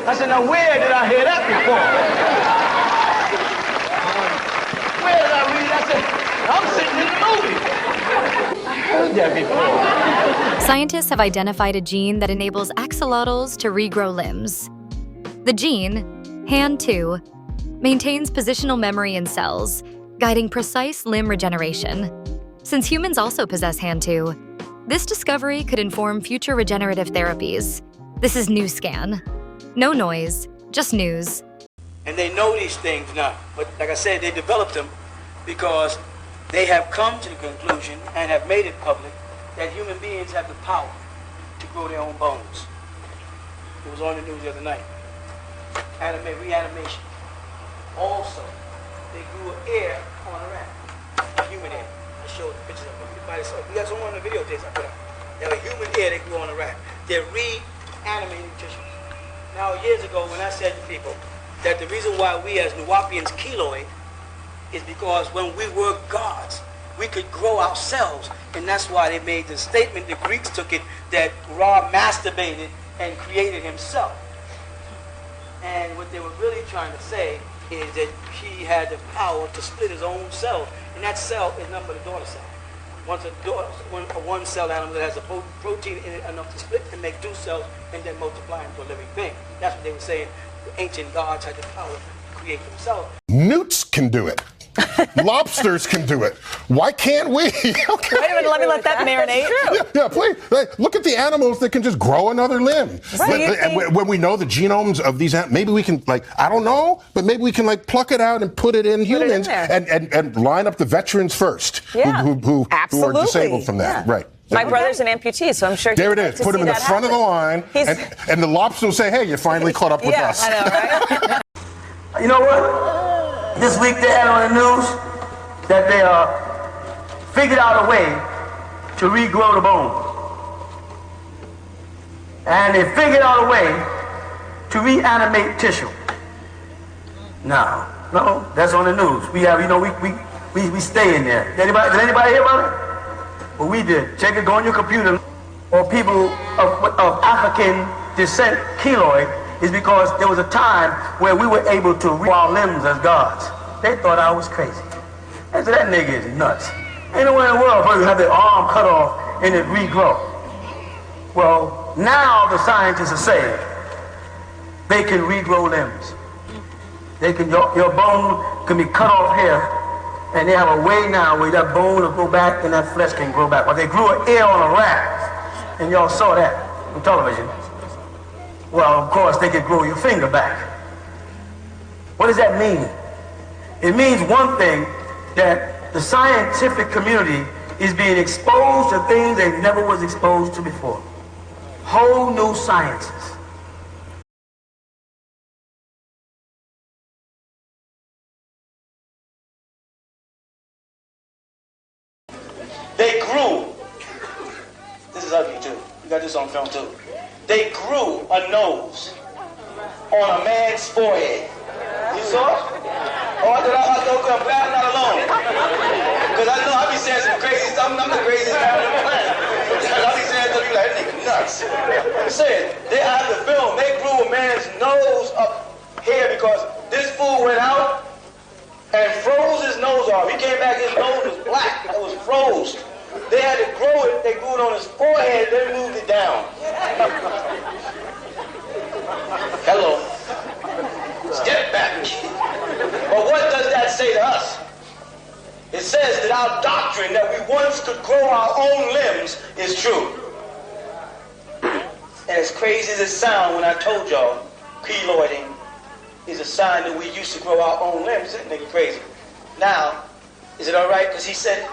I said, now where did I hear that before? Where did I read that? I said, I'm sitting in the movie. I heard that before. Scientists have identified a gene that enables axolotls to regrow limbs. The gene, Hand2, maintains positional memory in cells, guiding precise limb regeneration. Since humans also possess Hand2, this discovery could inform future regenerative therapies. This is NewScan. No noise, just news. And they know these things now, but like I said, they developed them because they have come to the conclusion and have made it public that human beings have the power to grow their own bones. It was on the news the other night. Reanimation. Also, they grew air on a rat, human air. I showed pictures of it. We got someone on the videotapes I put out. They have a human air they grew on a rat. They're reanimating tissue. Now, years ago, when I said to people that the reason why we as Nuwaupians keloid is because when we were gods, we could grow ourselves. And that's why they made the statement, the Greeks took it, that Ra masturbated and created himself. And what they were really trying to say is that he had the power to split his own cell. And that cell is nothing but a daughter cell. Once a one-cell animal that has a protein in it enough to split and make two cells and then multiply into a living thing. That's what they were saying. The ancient gods had the power to create themselves. Newts can do it. Lobsters can do it. Why can't we? Okay. Wait a minute, let me let that marinate. Yeah, please. Like, look at the animals that can just grow another limb. Right. And when we know the genomes of these animals, maybe we can, like, I don't know, but maybe we can, like, pluck it out and put it in humans and line up the veterans first who are disabled from that. Right. My brother's an amputee, so I'm sure there it is. Put him in the front of the line, and the lobster will say, hey, you finally caught up with us. I know, right? You know what? This week they had on the news that they figured out a way to regrow the bone. And they figured out a way to reanimate tissue. No, that's on the news. We have, we stay in there. Did anybody hear about it? Well, we did. Check it, go on your computer. Or people of African descent, keloid, is because there was a time where we were able to regrow our limbs as gods. They thought I was crazy. I said, that nigga is nuts. Ain't nowhere in the world where you have their arm cut off and it regrow. Well, now the scientists are saying they can regrow limbs. They can, your bone can be cut off here, and they have a way now where that bone will go back and that flesh can grow back. Well, they grew an ear on a rat, and y'all saw that on television. Well, of course, they could grow your finger back. What does that mean? It means one thing, that the scientific community is being exposed to things they never was exposed to before. Whole new sciences. They grew, this is ugly too, you got this on film too. They grew a nose on a man's forehead. You saw it? Oh, I thought I'm glad I'm not alone. Because I know I be saying some crazy stuff. I'm the craziest guy on the planet. I be saying stuff, you like, that nigga nuts. I'm saying, they have the film. They grew a man's nose up here because this fool went out and froze his nose off. He came back, his nose was black. It was froze. They had to grow it. They grew it on his forehead, then moved it down. Hello. Step back. But what does that say to us? It says that our doctrine that we once could grow our own limbs is true. And as crazy as it sounds when I told y'all, keloiding is a sign that we used to grow our own limbs. Isn't that nigga crazy? Now, is it all right? Because he said